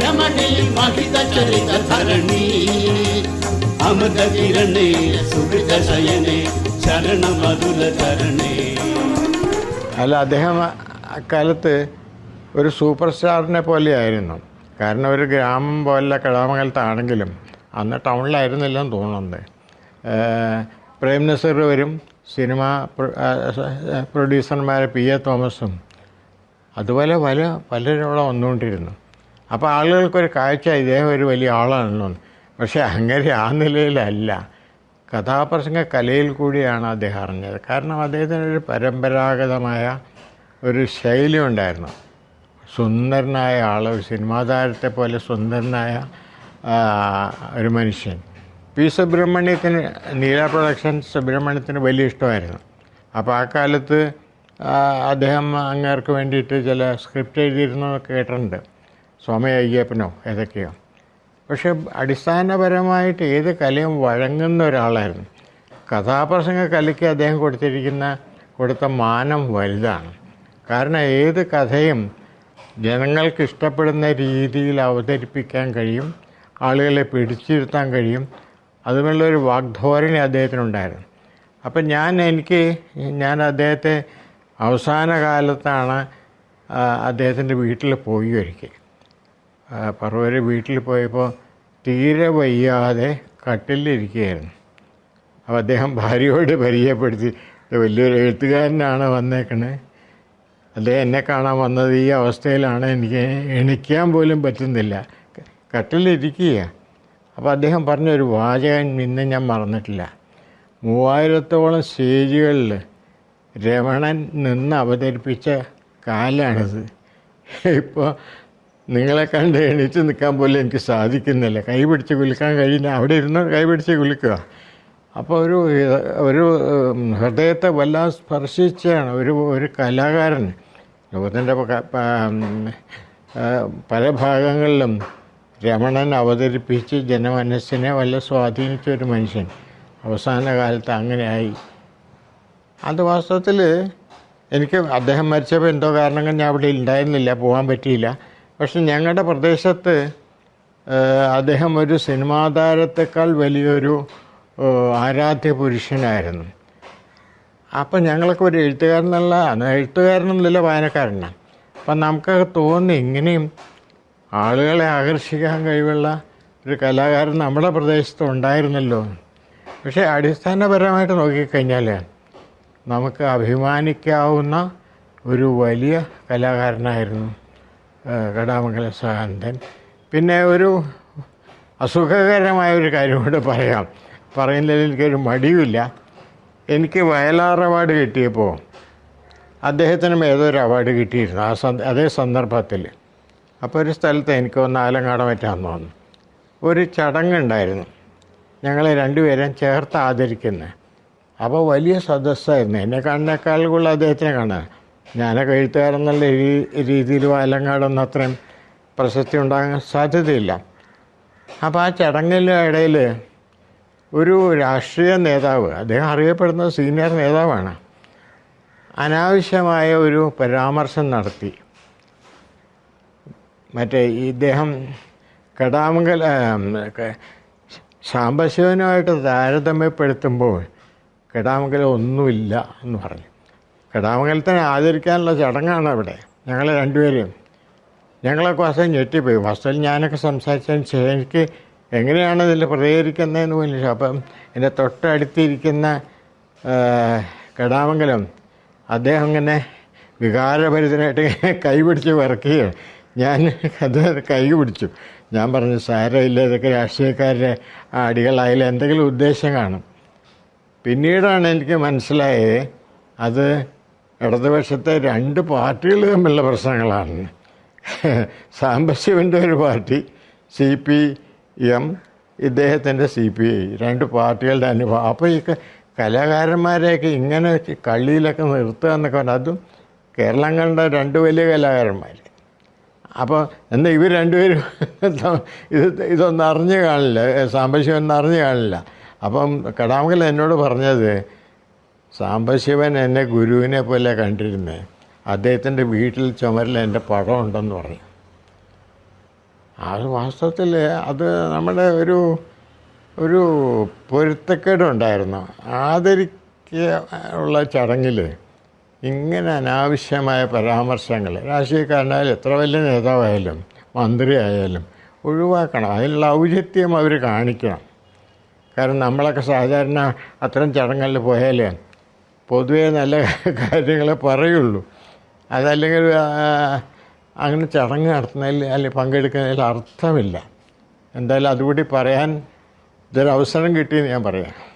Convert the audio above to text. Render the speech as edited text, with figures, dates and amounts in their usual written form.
രമണീ മഹിത ചരിത ധരണി അമൃത കിരണേ സുഹൃത ശയനേ ശരണമധുര ചരണേ. അല്ല, അദ്ദേഹം അക്കാലത്ത് ഒരു സൂപ്പർ സ്റ്റാറിനെ പോലെയായിരുന്നു. കാരണം ഒരു ഗ്രാമം പോലെ കടാമംഗലത്താണെങ്കിലും അന്ന് ടൗണിലായിരുന്നില്ലെന്ന് തോന്നുന്നുണ്ട്. പ്രേം നസീർ വരും, സിനിമ പ്രൊഡ്യൂസർമാർ പി.എ. തോമസും അതുപോലെ പലരും അവിടെ വന്നുകൊണ്ടിരുന്നു. അപ്പോൾ ആളുകൾക്കൊരു കാഴ്ച ഇദ്ദേഹം ഒരു വലിയ ആളാണെന്നോ. പക്ഷേ അങ്ങനെ ആ നിലയിലല്ല, കഥാപ്രസംഗ കലയിൽ കൂടിയാണ് അദ്ദേഹം അറിഞ്ഞത്. കാരണം അദ്ദേഹത്തിനൊരു പരമ്പരാഗതമായ ഒരു ശൈലി ഉണ്ടായിരുന്നു. സുന്ദരനായ ആൾ, ഒരു സിനിമാ താരത്തെ പോലെ സുന്ദരനായ ഒരു മനുഷ്യൻ. പി സുബ്രഹ്മണ്യത്തിന്, നീല പ്രൊഡക്ഷൻസ് സുബ്രഹ്മണ്യത്തിന് വലിയ ഇഷ്ടമായിരുന്നു. അപ്പോൾ ആ കാലത്ത് അദ്ദേഹം അങ്ങേർക്ക് വേണ്ടിയിട്ട് ചില സ്ക്രിപ്റ്റ് എഴുതിയിരുന്നതൊക്കെ കേട്ടിട്ടുണ്ട്. സ്വാമി അയ്യപ്പനോ ഏതൊക്കെയോ. പക്ഷെ അടിസ്ഥാനപരമായിട്ട് ഏത് കലയും വഴങ്ങുന്ന ഒരാളായിരുന്നു. കഥാപ്രസംഗ കലയ്ക്ക് അദ്ദേഹം കൊടുത്ത മാനം വലുതാണ്. കാരണം ഏത് കഥയും ജനങ്ങൾക്ക് ഇഷ്ടപ്പെടുന്ന രീതിയിൽ അവതരിപ്പിക്കാൻ കഴിയും, ആളുകളെ പിടിച്ചിരുത്താൻ കഴിയും. അതുപോലുള്ളൊരു വാഗ്ധോരണി അദ്ദേഹത്തിനുണ്ടായിരുന്നു. അപ്പം ഞാൻ അദ്ദേഹത്തെ അവസാന കാലത്താണ് അദ്ദേഹത്തിൻ്റെ വീട്ടിൽ പോയി ഒരിക്കൽ. പറവൂർ വീട്ടിൽ പോയപ്പോൾ തീരെ വയ്യാതെ കട്ടിലിരിക്കുകയായിരുന്നു. അപ്പോൾ അദ്ദേഹം ഭാര്യയോട് പരിചയപ്പെടുത്തി, വലിയൊരു എഴുത്തുകാരനാണ് വന്നേക്കണേ, അദ്ദേഹം എന്നെ കാണാൻ വന്നത് ഈ അവസ്ഥയിലാണ്, എനിക്ക് എണിക്കാൻ പോലും പറ്റുന്നില്ല, കട്ടിലിരിക്കുക. അപ്പോൾ അദ്ദേഹം പറഞ്ഞൊരു വാചകം ഇന്ന് ഞാൻ മറന്നിട്ടില്ല. 3000-ഓളം സ്റ്റേജുകളിൽ രമണൻ നിന്ന് അവതരിപ്പിച്ച കാലാണിത്. ഇപ്പോൾ നിങ്ങളെ കണ്ട് എണീച്ച് നിൽക്കാൻ പോലും എനിക്ക് സാധിക്കുന്നില്ല, കൈ പിടിച്ച് കുലുക്കാൻ കഴിയുന്ന, അവിടെ ഇരുന്ന് കൈ പിടിച്ച് കുലുക്കുക. അപ്പോൾ ഒരു ഹൃദയത്തെ വല്ലാതെ സ്പർശിച്ചാണ് ഒരു കലാകാരൻ. ലോകത്തിൻ്റെ പല ഭാഗങ്ങളിലും രമണൻ അവതരിപ്പിച്ച് ജനമനസ്സിനെ വല്ല സ്വാധീനിച്ച ഒരു മനുഷ്യൻ അവസാന കാലത്ത് അങ്ങനെയായി. അത് വാസ്തവത്തിൽ എനിക്ക് അദ്ദേഹം മരിച്ചപ്പോൾ എന്തോ കാരണങ്ങൾ ഞാൻ അവിടെ ഉണ്ടായിരുന്നില്ല, പോകാൻ പറ്റിയില്ല. പക്ഷെ ഞങ്ങളുടെ പ്രദേശത്ത് അദ്ദേഹം ഒരു സിനിമാ താരത്തെക്കാൾ വലിയൊരു ആരാധ്യ പുരുഷനായിരുന്നു. അപ്പം ഞങ്ങളൊക്കെ ഒരു എഴുത്തുകാരനൊന്നുമില്ല, വായനക്കാരനാണ്. അപ്പം നമുക്കൊക്കെ തോന്നി ഇങ്ങനെയും ആളുകളെ ആകർഷിക്കാൻ കഴിവുള്ള ഒരു കലാകാരൻ നമ്മുടെ പ്രദേശത്ത് ഉണ്ടായിരുന്നല്ലോ. പക്ഷേ അടിസ്ഥാനപരമായിട്ട് നോക്കിക്കഴിഞ്ഞാൽ നമുക്ക് അഭിമാനിക്കാവുന്ന ഒരു വലിയ കലാകാരനായിരുന്നു കടാമംഗലം സഹന്തൻ. പിന്നെ ഒരു അസുഖകരമായൊരു കാര്യം കൂടെ പറയുന്നതിൽ എനിക്കൊരു മടിയുമില്ല. എനിക്ക് വയലാർ അവാർഡ് കിട്ടിയപ്പോൾ അദ്ദേഹത്തിനും ഏതൊരു അവാർഡ് കിട്ടിയിരുന്നു അതേ സന്ദർഭത്തിൽ. അപ്പോൾ ഒരു സ്ഥലത്ത് എനിക്ക് ഒന്ന് ആലങ്ങാട പറ്റാമെന്ന് തോന്നുന്നു, ഒരു ചടങ്ങുണ്ടായിരുന്നു, ഞങ്ങളെ രണ്ടുപേരെയും ചേർത്ത് ആദരിക്കുന്നത്. അപ്പോൾ വലിയ സദസ്സായിരുന്നു. എന്നെ കാണുന്നേക്കാൾ കൂടുതൽ അദ്ദേഹത്തിനെ കാണാൻ. ഞാനൊക്കെ എഴുത്തുകാരെന്നുള്ള രീതിയിൽ ആലങ്ങാടൊന്നും അത്രയും പ്രശസ്തി ഉണ്ടാകാൻ സാധ്യതയില്ല. അപ്പോൾ ആ ചടങ്ങിൻ്റെ ഇടയിൽ ഒരു രാഷ്ട്രീയ നേതാവ്, അദ്ദേഹം അറിയപ്പെടുന്നത് സീനിയർ നേതാവാണ്, അനാവശ്യമായ ഒരു പരാമർശം നടത്തി. ഇദ്ദേഹം സാംബശിവനുമായിട്ട് താരതമ്യപ്പെടുത്തുമ്പോൾ കടാമംഗലം ഒന്നുമില്ല എന്ന് പറഞ്ഞു. കടാമംഗലത്തിനെ ആദരിക്കാനുള്ള ചടങ്ങാണ് അവിടെ. ഞങ്ങളെ രണ്ടുപേരും ഞങ്ങളൊക്കെ വസ്തു ഞെട്ടിപ്പോയി. വസ്തുവിൽ ഞാനൊക്കെ സംസാരിച്ചതിന് ശേഷം എനിക്ക് എങ്ങനെയാണ് ഇതിൽ പ്രതികരിക്കുന്നതെന്ന് പോലും. അപ്പം എൻ്റെ തൊട്ടടുത്തിരിക്കുന്ന കടാമംഗലം അദ്ദേഹം ഇങ്ങനെ വികാരഭരിതനായിട്ട് കൈപിടിച്ച് വിറക്കുകയാണ്. ഞാൻ അത് കൈ പിടിച്ചു. ഞാൻ പറഞ്ഞു, സാരമില്ല, ഇതൊക്കെ രാഷ്ട്രീയക്കാരുടെ അടികളായാലും എന്തെങ്കിലും ഉദ്ദേശം കാണും. പിന്നീടാണ് എനിക്ക് മനസ്സിലായത് അത് ഇടതുപക്ഷത്തെ രണ്ട് പാർട്ടികൾ തമ്മിലുള്ള പ്രശ്നങ്ങളാണ്. സാംബശിവൻ്റെ ഒരു പാർട്ടി CPM, ഇദ്ദേഹത്തിൻ്റെ CPI, രണ്ട് പാർട്ടികളുടെ അനുഭവം. അപ്പോൾ ഈ കലാകാരന്മാരെയൊക്കെ ഇങ്ങനെ കള്ളിയിലൊക്കെ നിർത്തുക എന്നൊക്കെ പറഞ്ഞാൽ, അതും കേരളം കണ്ട രണ്ട് വലിയ കലാകാരന്മാർ. അപ്പോൾ എന്താ ഇവർ രണ്ടുപേരും ഇതൊന്നും അറിഞ്ഞു കാണില്ല, സാംബശിവൻ അറിഞ്ഞു കാണില്ല. അപ്പം കടാമംഗലം എന്നോട് പറഞ്ഞത്, സാംബശിവൻ എന്നെ ഗുരുവിനെ പോലെ കണ്ടിരുന്നത്, അദ്ദേഹത്തിൻ്റെ വീട്ടിൽ ചുമരിൽ എൻ്റെ പടം ഉണ്ടെന്ന് പറഞ്ഞു. അത് വാസ്തവത്തിൽ അത് നമ്മുടെ ഒരു പൊരുത്തക്കേടുണ്ടായിരുന്നു. ആദരിക്കുള്ള ചടങ്ങിൽ ഇങ്ങനെ അനാവശ്യമായ പരാമർശങ്ങൾ രാഷ്ട്രീയക്കാരനായാലും എത്ര വലിയ നേതാവായാലും മന്ത്രി ആയാലും ഒഴിവാക്കണം. അതിനുള്ള ഔചിത്യം അവർ കാണിക്കണം. കാരണം നമ്മളൊക്കെ സാധാരണ അത്തരം ചടങ്ങുകളിൽ പോയാൽ പൊതുവേ നല്ല കാര്യങ്ങളെ പറയുള്ളൂ. അതല്ലെങ്കിൽ അങ്ങനെ ചടങ്ങ് നടത്തുന്നതിൽ അല്ലെങ്കിൽ പങ്കെടുക്കുന്നതിൽ അർത്ഥമില്ല. എന്തായാലും അതുകൂടി പറയാൻ ഇതൊരവസരം കിട്ടിയെന്ന് ഞാൻ പറയാം.